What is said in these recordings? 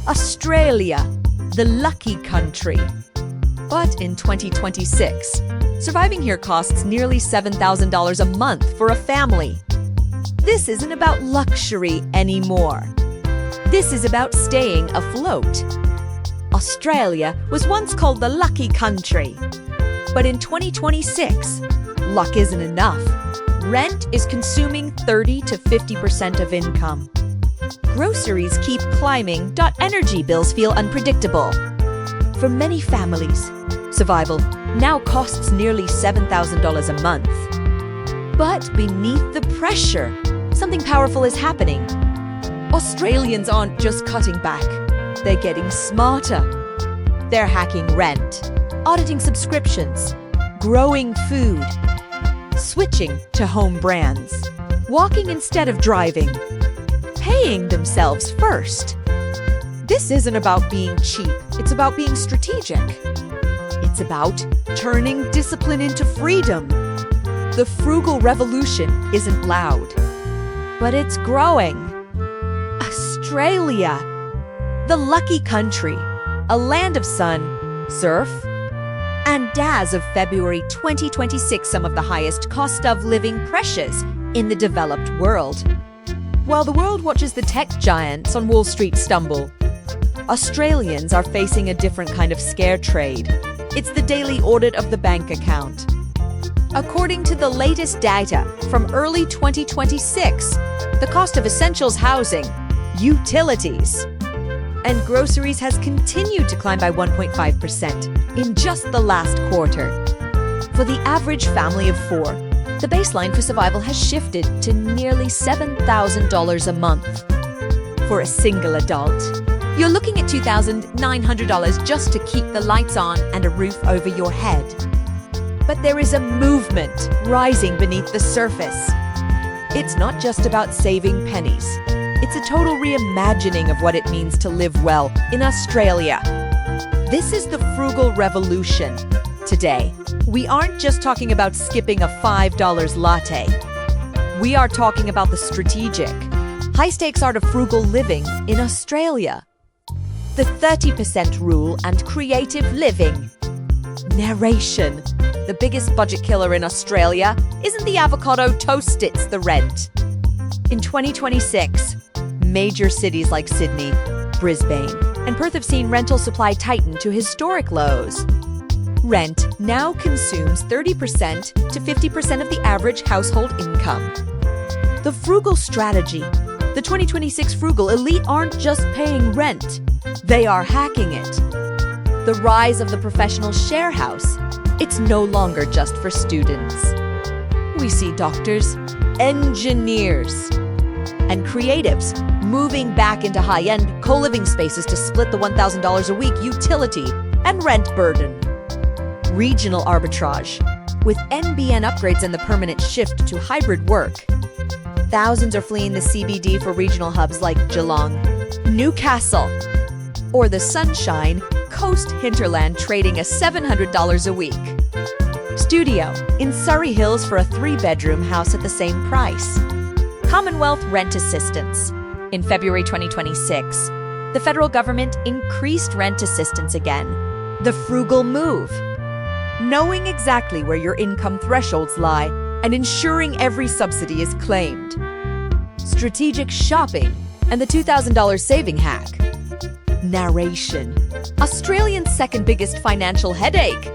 Australia, the lucky country. But in 2026, surviving here costs nearly $7,000 a month for a family. This isn't about luxury anymore. This is about staying afloat. Australia was once called the lucky country. But in 2026, luck isn't enough. Rent is consuming 30 to 50% of income. Groceries keep climbing. Energy bills feel unpredictable. For many families, survival now costs nearly $7,000 a month. But beneath the pressure, something powerful is happening. Australians aren't just cutting back. They're getting smarter. They're hacking rent, auditing subscriptions, growing food, switching to home brands, walking instead of driving, paying themselves first. This isn't about being cheap. It's about being strategic. It's about turning discipline into freedom. The frugal revolution isn't loud, but it's growing. Australia, the lucky country, a land of sun, surf, and as of February 2026, some of the highest cost of living pressures in the developed world. While the world watches the tech giants on Wall Street stumble, Australians are facing a different kind of scare trade. It's the daily audit of the bank account. According to the latest data from early 2026, the cost of essentials housing, utilities, and groceries has continued to climb by 1.5% in just the last quarter. For the average family of four, the baseline for survival has shifted to nearly $7,000 a month. For a single adult, you're looking at $2,900 just to keep the lights on and a roof over your head. But there is a movement rising beneath the surface. It's not just about saving pennies. It's a total reimagining of what it means to live well in Australia. This is the frugal revolution. Today, we aren't just talking about skipping a $5 latte. We are talking about the strategic, high-stakes art of frugal living in Australia. The 30% rule and creative living. Narration. The biggest budget killer in Australia isn't the avocado toast, it's the rent. In 2026, major cities like Sydney, Brisbane, and Perth have seen rental supply tighten to historic lows. Rent now consumes 30% to 50% of the average household income. The frugal strategy. The 2026 frugal elite aren't just paying rent. They are hacking it. The rise of the professional share house. It's no longer just for students. We see doctors, engineers, and creatives moving back into high-end co-living spaces to split the $1,000 a week utility and rent burden. Regional arbitrage. With NBN upgrades and the permanent shift to hybrid work, thousands are fleeing the CBD for regional hubs like Geelong, Newcastle, or the Sunshine Coast hinterland trading a $700 a week. Studio in Surrey Hills for a 3-bedroom house at the same price. Commonwealth rent assistance. In February 2026, the federal government increased rent assistance again. The frugal move. Knowing exactly where your income thresholds lie and ensuring every subsidy is claimed. Strategic shopping and the $2,000 saving hack. Narration. Australians' second biggest financial headache.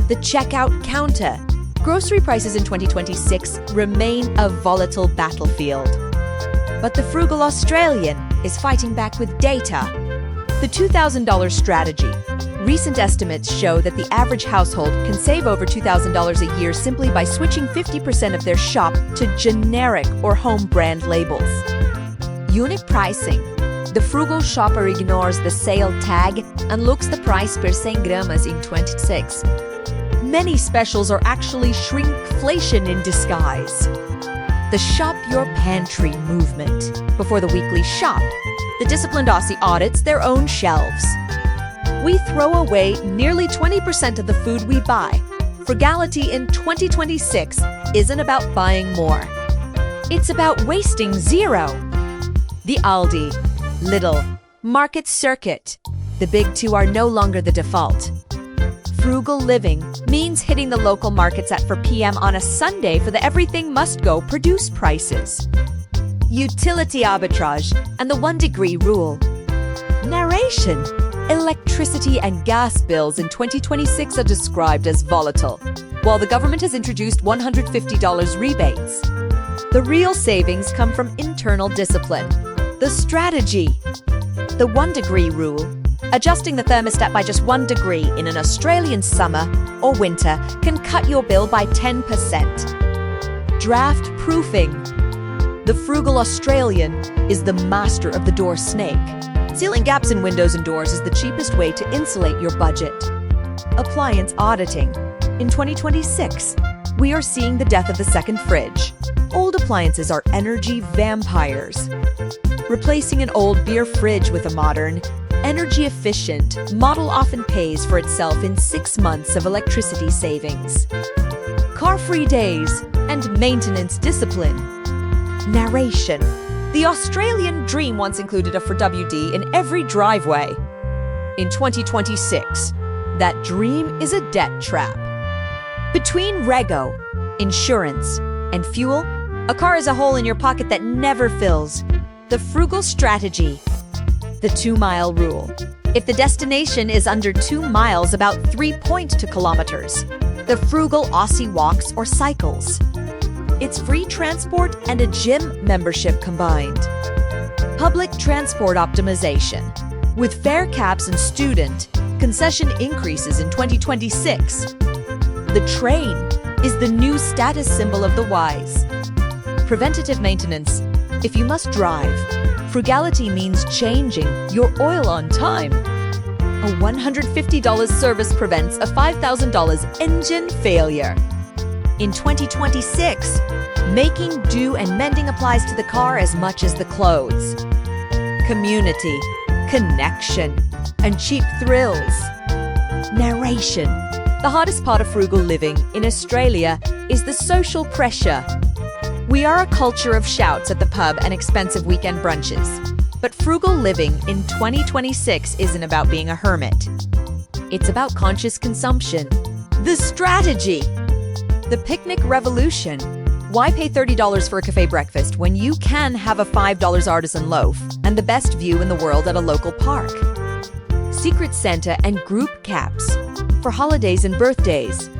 The checkout counter. Grocery prices in 2026 remain a volatile battlefield. But the frugal Australian is fighting back with data. The $2,000 strategy. Recent estimates show that the average household can save over $2,000 a year simply by switching 50% of their shop to generic or home brand labels. Unit pricing. The frugal shopper ignores the sale tag and looks the price per 100 grams in 26. Many specials are actually shrinkflation in disguise. The Shop Your Pantry movement. Before the weekly shop, the disciplined Aussie audits their own shelves. We throw away nearly 20% of the food we buy. Frugality in 2026 isn't about buying more. It's about wasting zero. The Aldi, Lidl, Market circuit. The big two are no longer the default. Frugal living means hitting the local markets at 4 p.m. on a Sunday for the everything must go produce prices. Utility arbitrage and the 1 degree rule. Narration. Electricity and gas bills in 2026 are described as volatile, while the government has introduced $150 rebates. The real savings come from internal discipline. The strategy. The 1 degree rule. Adjusting the thermostat by just 1 degree in an Australian summer or winter can cut your bill by 10%. Draft proofing. The frugal Australian is the master of the door snake. Sealing gaps in windows and doors is the cheapest way to insulate your budget. Appliance auditing. In 2026, we are seeing the death of the second fridge. Old appliances are energy vampires. Replacing an old beer fridge with a modern, energy-efficient model often pays for itself in 6 months of electricity savings. Car-free days and maintenance discipline. Narration. The Australian dream once included a 4WD in every driveway. In 2026, that dream is a debt trap. Between rego, insurance, and fuel, a car is a hole in your pocket that never fills. The frugal strategy. The 2-mile rule. If the destination is under 2 miles, about 3.2 kilometers. The frugal Aussie walks or cycles. It's free transport and a gym membership combined. Public transport optimization. With fare caps and student concession increases in 2026. The train is the new status symbol of the wise. Preventative maintenance. If you must drive, frugality means changing your oil on time. A $150 service prevents a $5,000 engine failure. In 2026, making do and mending applies to the car as much as the clothes. Community, connection, and cheap thrills. Narration. The hardest part of frugal living in Australia is the social pressure. We are a culture of shouts at the pub and expensive weekend brunches. But frugal living in 2026 isn't about being a hermit. It's about conscious consumption. The strategy. The picnic revolution. Why pay $30 for a cafe breakfast when you can have a $5 artisan loaf and the best view in the world at a local park? Secret Santa and group caps for holidays and birthdays.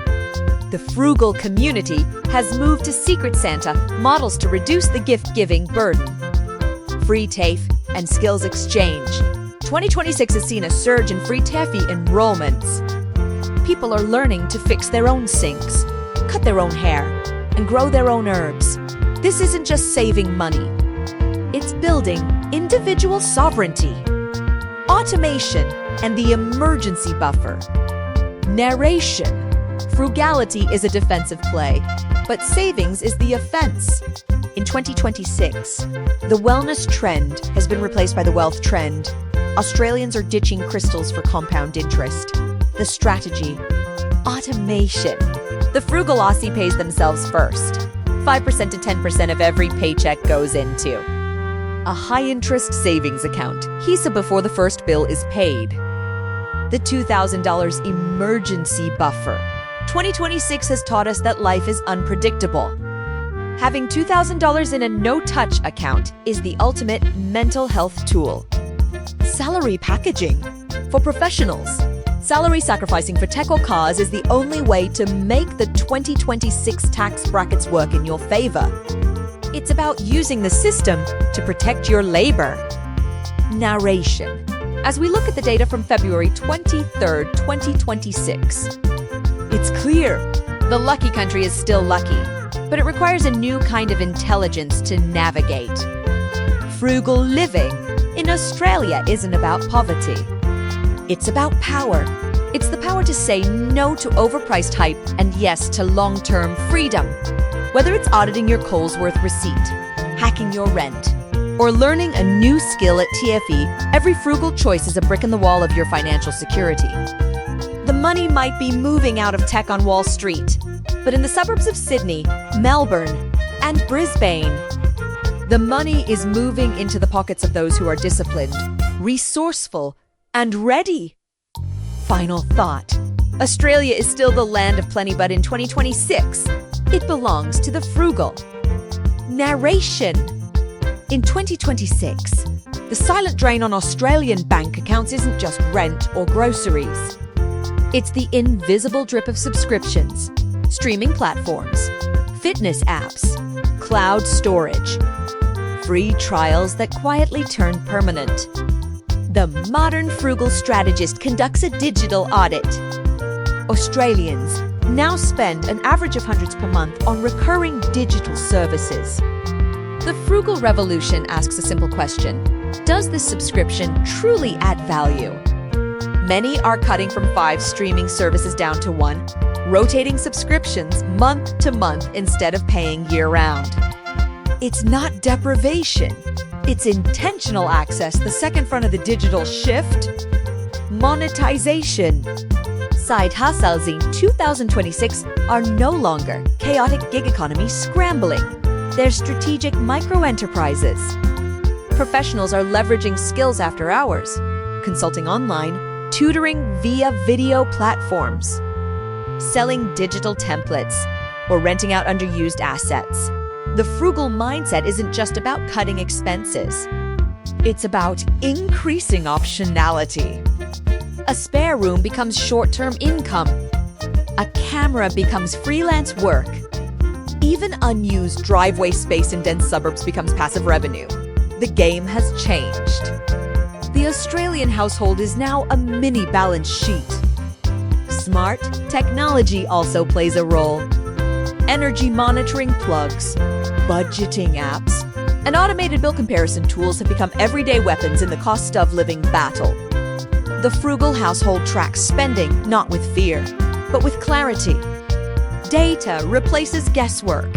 The frugal community has moved to Secret Santa models to reduce the gift-giving burden. Free TAFE and skills exchange. 2026 has seen a surge in free TAFE enrollments. People are learning to fix their own sinks, cut their own hair, and grow their own herbs. This isn't just saving money. It's building individual sovereignty. Automation and the emergency buffer. Narration. Frugality is a defensive play, but savings is the offense. In 2026, the wellness trend has been replaced by the wealth trend. Australians are ditching crystals for compound interest. The strategy. Automation. The frugal Aussie pays themselves first. 5% to 10% of every paycheck goes into a high-interest savings account, HISA, before the first bill is paid. The $2,000 emergency buffer. 2026 has taught us that life is unpredictable. Having $2,000 in a no-touch account is the ultimate mental health tool. Salary packaging. For professionals, salary sacrificing for tech or cars is the only way to make the 2026 tax brackets work in your favor. It's about using the system to protect your labor. Narration. As we look at the data from February 23rd, 2026, it's clear the lucky country is still lucky, but it requires a new kind of intelligence to navigate. Frugal living in Australia isn't about poverty. It's about power. It's the power to say no to overpriced hype and yes to long-term freedom. Whether it's auditing your Colesworth receipt, hacking your rent, or learning a new skill at TFE, every frugal choice is a brick in the wall of your financial security. The money might be moving out of tech on Wall Street, but in the suburbs of Sydney, Melbourne, and Brisbane, the money is moving into the pockets of those who are disciplined, resourceful, and ready. Final thought. Australia is still the land of plenty, but in 2026, it belongs to the frugal. Narration. In 2026, the silent drain on Australian bank accounts isn't just rent or groceries. It's the invisible drip of subscriptions, streaming platforms, fitness apps, cloud storage, free trials that quietly turn permanent. The modern frugal strategist conducts a digital audit. Australians now spend an average of hundreds per month on recurring digital services. The frugal revolution asks a simple question: does this subscription truly add value? Many are cutting from 5 streaming services down to 1, rotating subscriptions month to month instead of paying year-round. It's not deprivation. It's intentional access, the second front of the digital shift. Monetization. Side hustles in 2026 are no longer chaotic gig economy scrambling. They're strategic micro-enterprises. Professionals are leveraging skills after hours, consulting online, tutoring via video platforms, selling digital templates, or renting out underused assets. The frugal mindset isn't just about cutting expenses. It's about increasing optionality. A spare room becomes short-term income. A camera becomes freelance work. Even unused driveway space in dense suburbs becomes passive revenue. The game has changed. The Australian household is now a mini balance sheet. Smart technology also plays a role. Energy monitoring plugs, budgeting apps, and automated bill comparison tools have become everyday weapons in the cost of living battle. The frugal household tracks spending not with fear, but with clarity. Data replaces guesswork.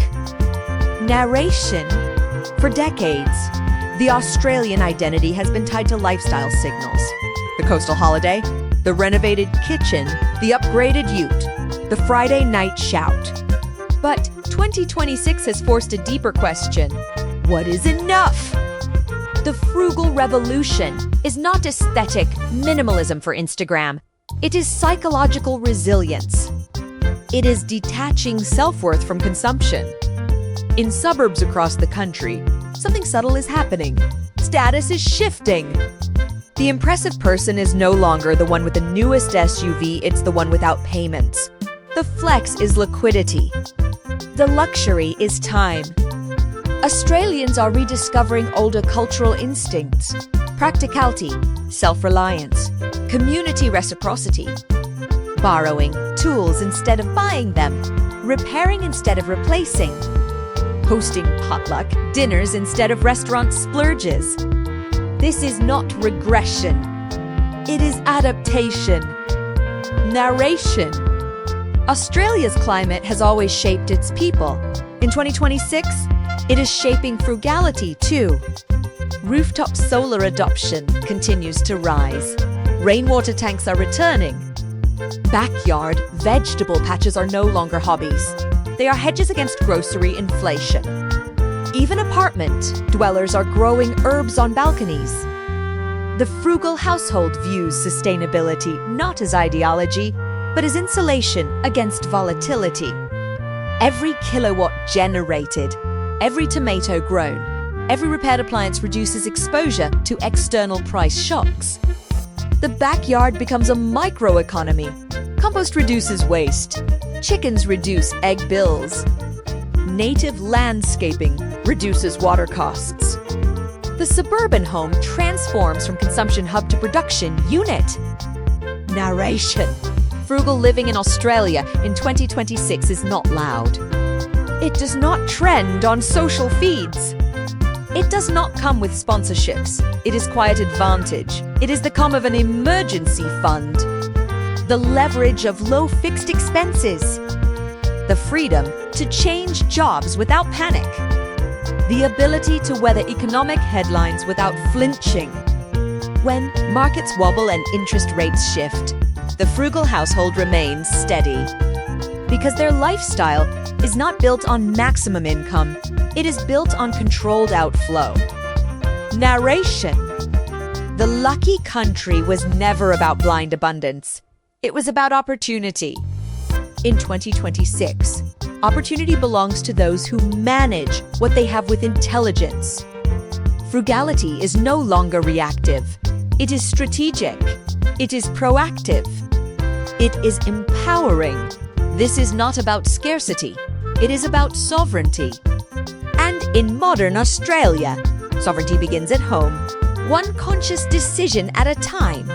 Narration. For decades, the Australian identity has been tied to lifestyle signals. The coastal holiday, the renovated kitchen, the upgraded ute, the Friday night shout. But 2026 has forced a deeper question. What is enough? The frugal revolution is not aesthetic minimalism for Instagram. It is psychological resilience. It is detaching self-worth from consumption. In suburbs across the country, something subtle is happening. Status is shifting. The impressive person is no longer the one with the newest SUV, it's the one without payments. The flex is liquidity. The luxury is time. Australians are rediscovering older cultural instincts: practicality, self-reliance, community reciprocity, borrowing tools instead of buying them, repairing instead of replacing, hosting potluck dinners instead of restaurant splurges. This is not regression. It is adaptation. Narration. Australia's climate has always shaped its people. In 2026, it is shaping frugality too. Rooftop solar adoption continues to rise. Rainwater tanks are returning. Backyard vegetable patches are no longer hobbies. They are hedges against grocery inflation. Even apartment dwellers are growing herbs on balconies. The frugal household views sustainability not as ideology, but as insulation against volatility. Every kilowatt generated, every tomato grown, every repaired appliance reduces exposure to external price shocks. The backyard becomes a microeconomy. Compost reduces waste. Chickens reduce egg bills. Native landscaping reduces water costs. The suburban home transforms from consumption hub to production unit. Narration. Frugal living in Australia in 2026 is not loud. It does not trend on social feeds. It does not come with sponsorships. It is quiet advantage. It is the calm of an emergency fund. The leverage of low fixed expenses. The freedom to change jobs without panic. The ability to weather economic headlines without flinching. When markets wobble and interest rates shift, the frugal household remains steady. Because their lifestyle is not built on maximum income, it is built on controlled outflow. Narration. The lucky country was never about blind abundance. It was about opportunity. In 2026, opportunity belongs to those who manage what they have with intelligence. Frugality is no longer reactive. It is strategic. It is proactive. It is empowering. This is not about scarcity. It is about sovereignty. And in modern Australia, sovereignty begins at home, one conscious decision at a time.